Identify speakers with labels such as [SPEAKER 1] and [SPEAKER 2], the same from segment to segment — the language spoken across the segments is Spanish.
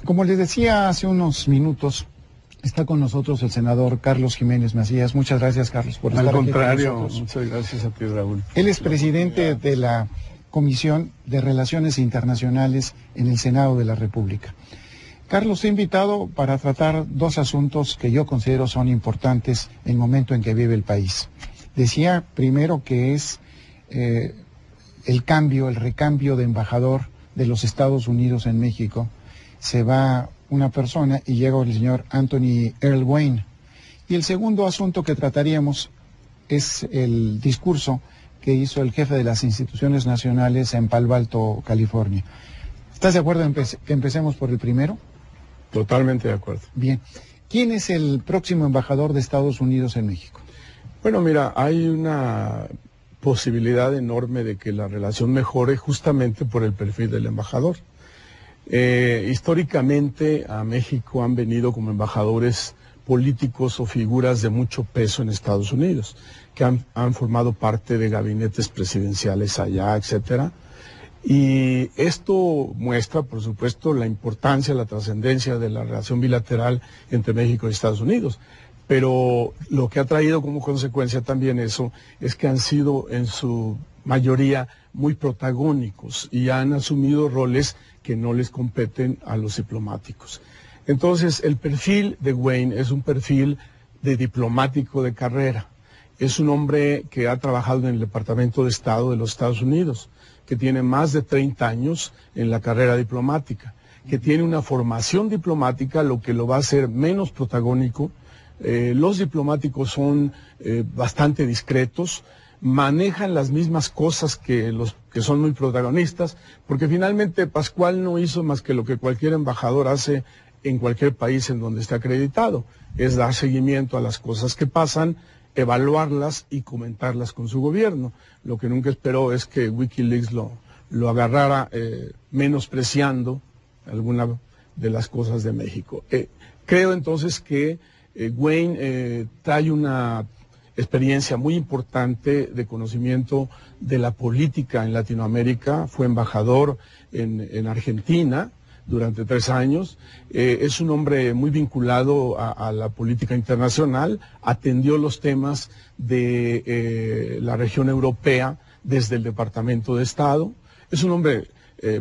[SPEAKER 1] Como les decía hace unos minutos, está con nosotros el senador Carlos Jiménez Macías. Muchas gracias, Carlos, por estar aquí con nosotros.
[SPEAKER 2] Al contrario, muchas gracias a ti, Raúl.
[SPEAKER 1] Él es presidente de la Comisión de Relaciones Internacionales en el Senado de la República. Carlos, te he invitado para tratar dos asuntos que yo considero son importantes en el momento en que vive el país. Decía primero que es el recambio de embajador de los Estados Unidos en México. Se va una persona y llega el señor Anthony Earl Wayne. Y el segundo asunto que trataríamos es el discurso que hizo el jefe de las instituciones nacionales en Palo Alto, California. ¿Estás de acuerdo en que empecemos por el primero?
[SPEAKER 2] Totalmente de acuerdo.
[SPEAKER 1] Bien. ¿Quién es el próximo embajador de Estados Unidos en México?
[SPEAKER 2] Bueno, mira, hay una posibilidad enorme de que la relación mejore justamente por el perfil del embajador. Históricamente a México han venido como embajadores políticos o figuras de mucho peso en Estados Unidos, que han formado parte de gabinetes presidenciales allá, etcétera. Y esto muestra, por supuesto, la importancia, la trascendencia de la relación bilateral entre México y Estados Unidos. Pero lo que ha traído como consecuencia también eso es que han sido en su mayoría muy protagónicos y han asumido roles que no les competen a los diplomáticos. Entonces, el perfil de Wayne es un perfil de diplomático de carrera. Es un hombre que ha trabajado en el Departamento de Estado de los Estados Unidos, que tiene más de 30 años en la carrera diplomática, que tiene una formación diplomática, lo que lo va a hacer menos protagónico. Los diplomáticos son bastante discretos, manejan las mismas cosas que los que son muy protagonistas, porque finalmente Pascual no hizo más que lo que cualquier embajador hace en cualquier país en donde esté acreditado, es dar seguimiento a las cosas que pasan, evaluarlas y comentarlas con su gobierno. Lo que nunca esperó es que Wikileaks lo agarrara menospreciando alguna de las cosas de México. Creo entonces que Wayne trae una experiencia muy importante de conocimiento de la política en Latinoamérica, fue embajador en Argentina durante 3 años, es un hombre muy vinculado a la política internacional, atendió los temas de la región europea desde el Departamento de Estado, es un hombre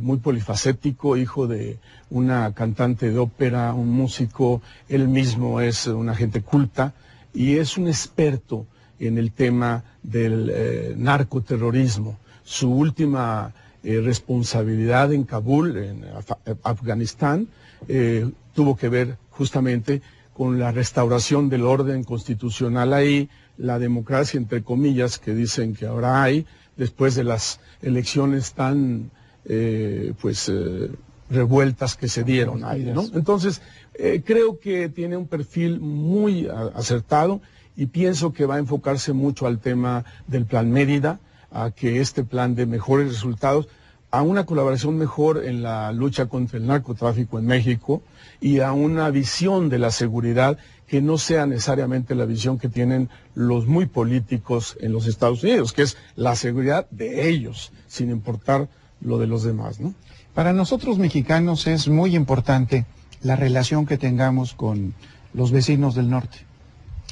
[SPEAKER 2] muy polifacético, hijo de una cantante de ópera, un músico, él mismo es una gente culta y es un experto en el tema del narcoterrorismo. Su última responsabilidad en Kabul, en Afganistán, tuvo que ver justamente con la restauración del orden constitucional ahí, la democracia entre comillas que dicen que ahora hay, después de las elecciones tan revueltas que se dieron ahí, ¿no? Entonces, creo que tiene un perfil muy acertado y pienso que va a enfocarse mucho al tema del Plan Mérida, a que este plan dé mejores resultados, a una colaboración mejor en la lucha contra el narcotráfico en México y a una visión de la seguridad que no sea necesariamente la visión que tienen los muy políticos en los Estados Unidos, que es la seguridad de ellos, sin importar lo de los demás, ¿no?
[SPEAKER 1] Para nosotros mexicanos es muy importante la relación que tengamos con los vecinos del norte.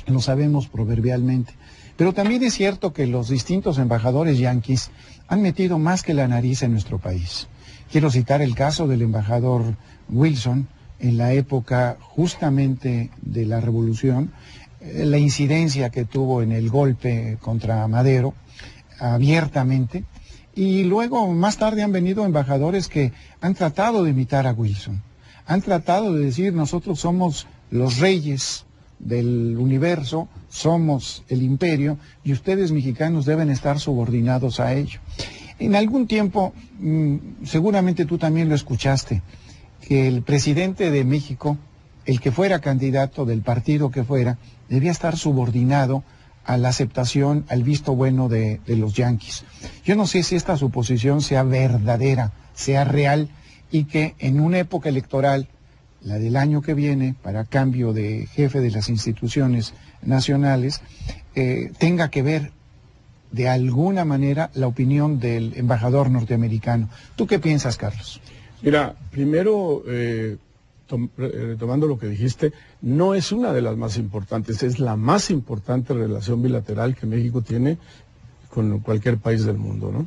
[SPEAKER 1] Lo sabemos proverbialmente. Pero también es cierto que los distintos embajadores yanquis han metido más que la nariz en nuestro país. Quiero citar el caso del embajador Wilson en la época justamente de la revolución, la incidencia que tuvo en el golpe contra Madero, abiertamente, y luego más tarde han venido embajadores que han tratado de imitar a Wilson, han tratado de decir nosotros somos los reyes del universo, somos el imperio y ustedes mexicanos deben estar subordinados a ello. En algún tiempo, seguramente tú también lo escuchaste, que el presidente de México, el que fuera candidato del partido que fuera, debía estar subordinado a la aceptación, al visto bueno de los yanquis. Yo no sé si esta suposición sea verdadera, sea real, y que en una época electoral, la del año que viene, para cambio de jefe de las instituciones nacionales, tenga que ver de alguna manera la opinión del embajador norteamericano. ¿Tú qué piensas, Carlos?
[SPEAKER 2] Mira, primero retomando lo que dijiste, no es una de las más importantes, es la más importante relación bilateral que México tiene con cualquier país del mundo, ¿no?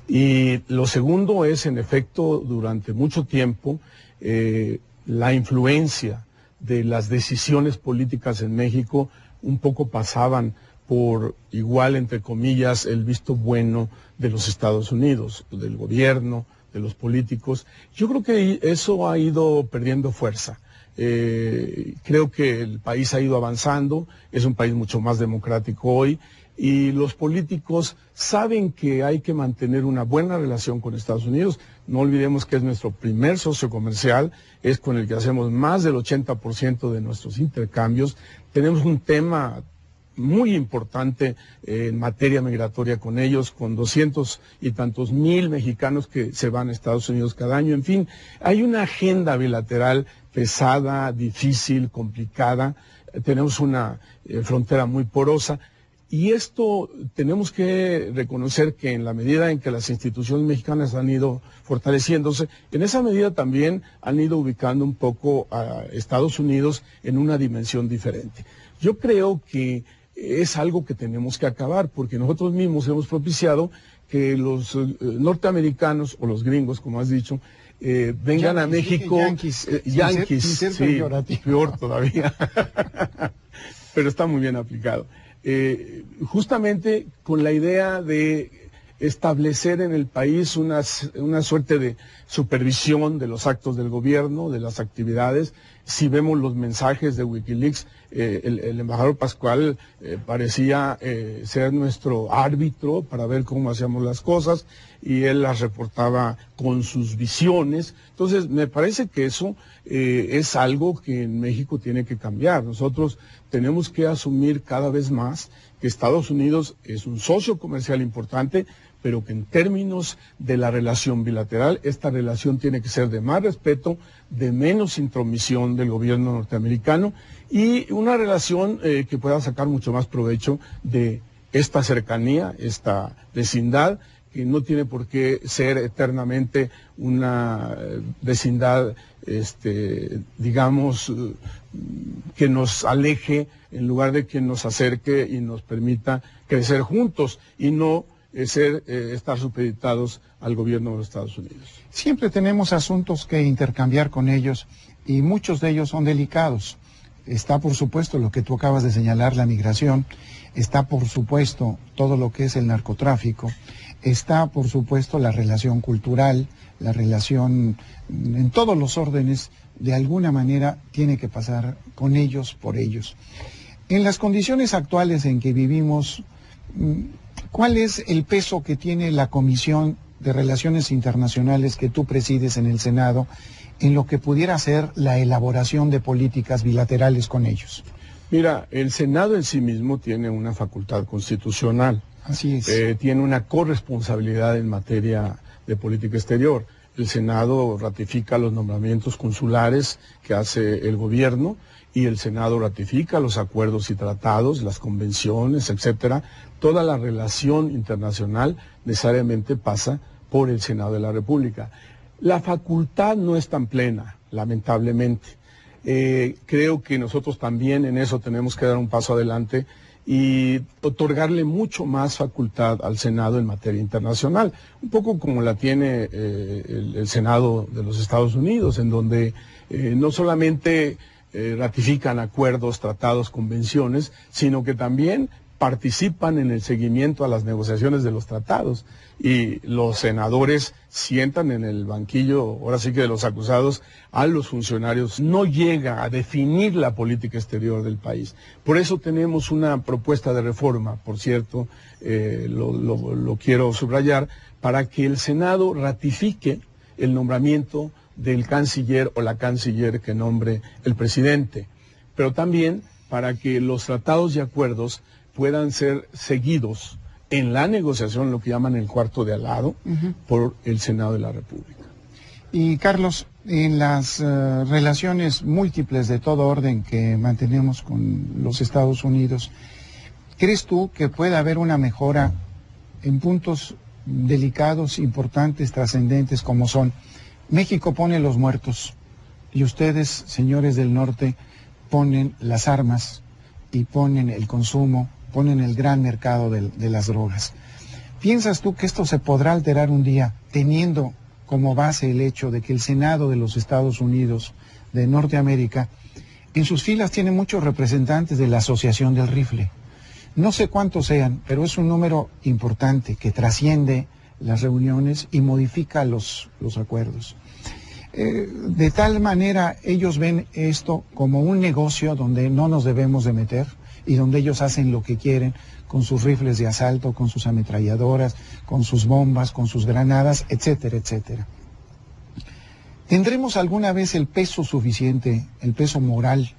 [SPEAKER 2] Y lo segundo es, en efecto, durante mucho tiempo, la influencia de las decisiones políticas en México un poco pasaban por igual, entre comillas, el visto bueno de los Estados Unidos, del gobierno, de los políticos. Yo creo que eso ha ido perdiendo fuerza. Creo que el país ha ido avanzando, es un país mucho más democrático hoy, y los políticos saben que hay que mantener una buena relación con Estados Unidos. No olvidemos que es nuestro primer socio comercial, es con el que hacemos más del 80% de nuestros intercambios. Tenemos un tema muy importante en materia migratoria con ellos, con 200 y tantos mil mexicanos que se van a Estados Unidos cada año. En fin, hay una agenda bilateral pesada, difícil, complicada. Tenemos una frontera muy porosa. Y esto tenemos que reconocer que en la medida en que las instituciones mexicanas han ido fortaleciéndose, en esa medida también han ido ubicando un poco a Estados Unidos en una dimensión diferente. Yo creo que es algo que tenemos que acabar, porque nosotros mismos hemos propiciado que los norteamericanos, o los gringos, como has dicho, vengan a México.
[SPEAKER 1] Yanquis,
[SPEAKER 2] sí, peor todavía. Pero está muy bien aplicado. Justamente con la idea de establecer en el país una suerte de supervisión de los actos del gobierno, de las actividades. Si vemos los mensajes de Wikileaks, el embajador Pascual parecía ser nuestro árbitro para ver cómo hacíamos las cosas, y él las reportaba con sus visiones. Entonces, me parece que eso es algo que en México tiene que cambiar. Nosotros tenemos que asumir cada vez más que Estados Unidos es un socio comercial importante, pero que en términos de la relación bilateral, esta relación tiene que ser de más respeto, de menos intromisión del gobierno norteamericano, y una relación que pueda sacar mucho más provecho de esta cercanía, esta vecindad, que no tiene por qué ser eternamente una vecindad, digamos, que nos aleje, en lugar de que nos acerque y nos permita crecer juntos, y no estar supeditados al gobierno de los Estados Unidos.
[SPEAKER 1] Siempre tenemos asuntos que intercambiar con ellos, y muchos de ellos son delicados. Está, por supuesto, lo que tú acabas de señalar, la migración. Está, por supuesto, todo lo que es el narcotráfico. Está, por supuesto, la relación cultural, la relación en todos los órdenes, de alguna manera tiene que pasar con ellos, por ellos. En las condiciones actuales en que vivimos, ¿cuál es el peso que tiene la Comisión de Relaciones Internacionales que tú presides en el Senado en lo que pudiera ser la elaboración de políticas bilaterales con ellos?
[SPEAKER 2] Mira, el Senado en sí mismo tiene una facultad constitucional.
[SPEAKER 1] Así es.
[SPEAKER 2] Tiene una corresponsabilidad en materia de política exterior. El Senado ratifica los nombramientos consulares que hace el gobierno, y el Senado ratifica los acuerdos y tratados, las convenciones, etcétera. Toda la relación internacional necesariamente pasa por el Senado de la República. La facultad no es tan plena, lamentablemente. Creo que nosotros también en eso tenemos que dar un paso adelante y otorgarle mucho más facultad al Senado en materia internacional, un poco como la tiene el Senado de los Estados Unidos, en donde no solamente ratifican acuerdos, tratados, convenciones, sino que también participan en el seguimiento a las negociaciones de los tratados, y los senadores sientan en el banquillo, ahora sí que de los acusados, a los funcionarios. No llega a definir la política exterior del país. Por eso tenemos una propuesta de reforma, por cierto, lo quiero subrayar, para que el Senado ratifique el nombramiento del canciller o la canciller que nombre el presidente, pero también para que los tratados y acuerdos puedan ser seguidos en la negociación, lo que llaman el cuarto de al lado, por el Senado de la República.
[SPEAKER 1] Y Carlos, en las relaciones múltiples de todo orden que mantenemos con los Estados Unidos, ¿crees tú que pueda haber una mejora en puntos delicados, importantes, trascendentes, como son: México pone los muertos, y ustedes, señores del norte, ponen las armas y ponen el consumo, ponen el gran mercado de las drogas. ¿Piensas tú que esto se podrá alterar un día teniendo como base el hecho de que el Senado de los Estados Unidos de Norteamérica en sus filas tiene muchos representantes de la Asociación del Rifle? No sé cuántos sean, pero es un número importante que trasciende las reuniones y modifica los acuerdos. De tal manera ellos ven esto como un negocio donde no nos debemos de meter y donde ellos hacen lo que quieren con sus rifles de asalto, con sus ametralladoras, con sus bombas, con sus granadas, etcétera, etcétera. ¿Tendremos alguna vez el peso suficiente, el peso moral,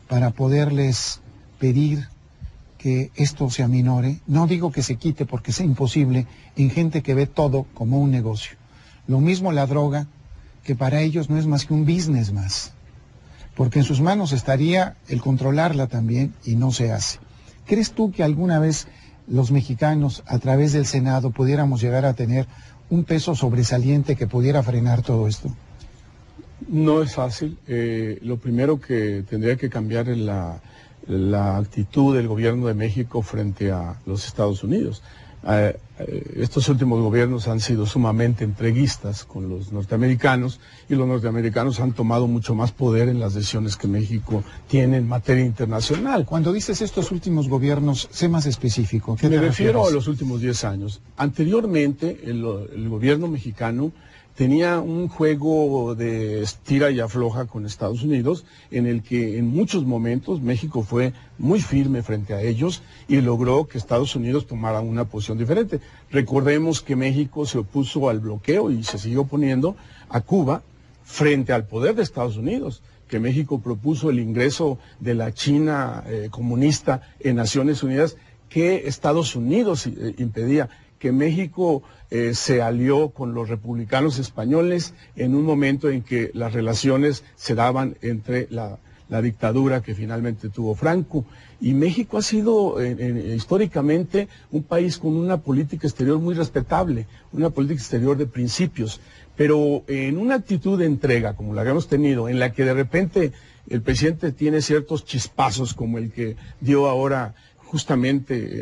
[SPEAKER 1] para poderles pedir que esto se aminore? No digo que se quite porque es imposible en gente que ve todo como un negocio. Lo mismo la droga, que para ellos no es más que un business más, porque en sus manos estaría el controlarla también y no se hace. ¿Crees tú que alguna vez los mexicanos a través del Senado pudiéramos llegar a tener un peso sobresaliente que pudiera frenar todo esto?
[SPEAKER 2] No es fácil. Lo primero que tendría que cambiar es la actitud del gobierno de México frente a los Estados Unidos. Estos últimos gobiernos han sido sumamente entreguistas con los norteamericanos y los norteamericanos han tomado mucho más poder en las decisiones que México tiene en materia internacional.
[SPEAKER 1] Cuando dices estos últimos gobiernos, sé más específico.
[SPEAKER 2] Me refiero a los últimos 10 años. Anteriormente, el gobierno mexicano tenía un juego de estira y afloja con Estados Unidos, en el que en muchos momentos México fue muy firme frente a ellos y logró que Estados Unidos tomara una posición diferente. Recordemos que México se opuso al bloqueo y se siguió oponiendo a Cuba frente al poder de Estados Unidos, que México propuso el ingreso de la China comunista en Naciones Unidas, que Estados Unidos impedía. Que México se alió con los republicanos españoles en un momento en que las relaciones se daban entre la dictadura que finalmente tuvo Franco. Y México ha sido históricamente un país con una política exterior muy respetable, una política exterior de principios, pero en una actitud de entrega como la que hemos tenido, en la que de repente el presidente tiene ciertos chispazos como el que dio ahora justamente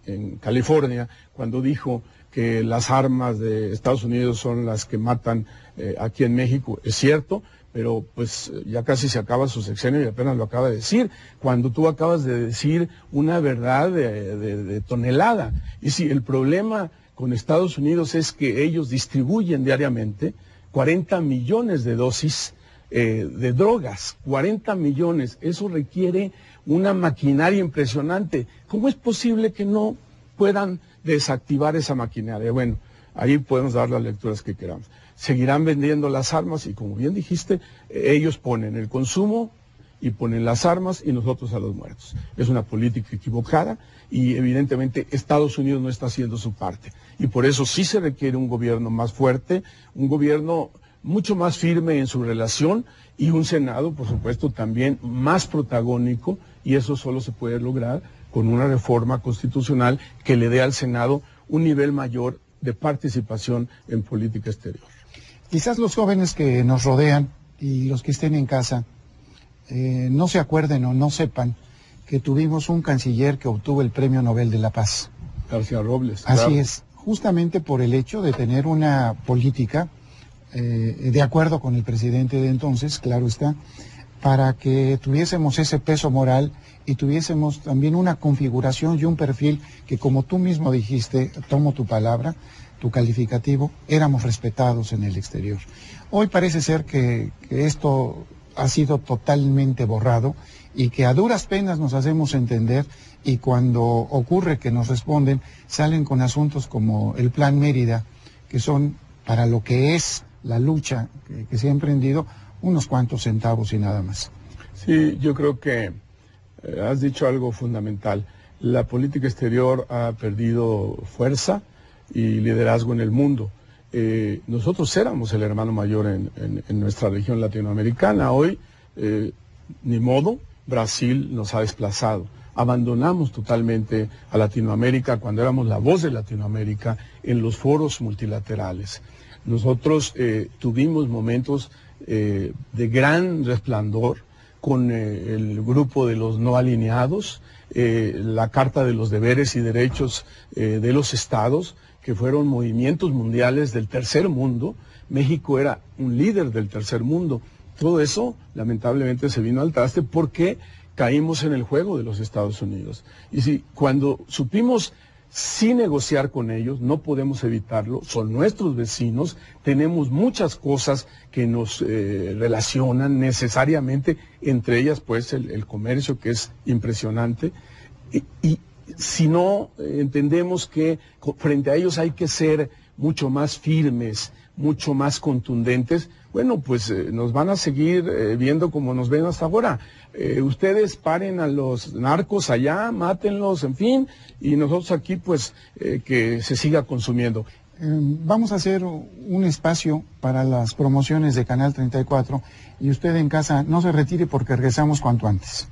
[SPEAKER 2] en California, cuando dijo que las armas de Estados Unidos son las que matan aquí en México. Es cierto, pero pues ya casi se acaba su sexenio y apenas lo acaba de decir, cuando tú acabas de decir una verdad de tonelada. Y si el problema con Estados Unidos es que ellos distribuyen diariamente 40 millones de dosis de drogas, 40 millones, eso requiere una maquinaria impresionante. ¿Cómo es posible que no puedan desactivar esa maquinaria? Bueno, ahí podemos dar las lecturas que queramos. Seguirán vendiendo las armas y, como bien dijiste, ellos ponen el consumo y ponen las armas y nosotros a los muertos. Es una política equivocada y evidentemente Estados Unidos no está haciendo su parte. Y por eso sí se requiere un gobierno más fuerte, un gobierno mucho más firme en su relación y un Senado, por supuesto, también más protagónico, y eso solo se puede lograr con una reforma constitucional que le dé al Senado un nivel mayor de participación en política exterior.
[SPEAKER 1] Quizás los jóvenes que nos rodean y los que estén en casa no se acuerden o no sepan que tuvimos un canciller que obtuvo el Premio Nobel de la Paz.
[SPEAKER 2] García Robles.
[SPEAKER 1] Así
[SPEAKER 2] claro.
[SPEAKER 1] es, justamente por el hecho de tener una política de acuerdo con el presidente de entonces, claro está, para que tuviésemos ese peso moral y tuviésemos también una configuración y un perfil que, como tú mismo dijiste, tomo tu palabra, tu calificativo, éramos respetados en el exterior. Hoy parece ser que esto ha sido totalmente borrado y que a duras penas nos hacemos entender, y cuando ocurre que nos responden, salen con asuntos como el Plan Mérida, que son para lo que es la lucha que se ha emprendido, unos cuantos centavos y nada más.
[SPEAKER 2] Sí, yo creo que has dicho algo fundamental. La política exterior ha perdido fuerza y liderazgo en el mundo. Nosotros éramos el hermano mayor en nuestra región latinoamericana. Hoy, ni modo, Brasil nos ha desplazado. Abandonamos totalmente a Latinoamérica cuando éramos la voz de Latinoamérica en los foros multilaterales. Nosotros tuvimos momentos de gran resplandor con el grupo de los no alineados, la Carta de los Deberes y Derechos de los Estados, que fueron movimientos mundiales del tercer mundo. México era un líder del tercer mundo. Todo eso, lamentablemente, se vino al traste porque caímos en el juego de los Estados Unidos. Y si cuando supimos sí negociar con ellos, no podemos evitarlo, son nuestros vecinos, tenemos muchas cosas que nos relacionan necesariamente, entre ellas pues el comercio, que es impresionante, y si no entendemos que frente a ellos hay que ser mucho más firmes, mucho más contundentes, bueno, pues nos van a seguir viendo como nos ven hasta ahora. Ustedes paren a los narcos allá, mátenlos, en fin, y nosotros aquí pues que se siga consumiendo.
[SPEAKER 1] Vamos a hacer un espacio para las promociones de Canal 34 y usted en casa no se retire porque regresamos cuanto antes.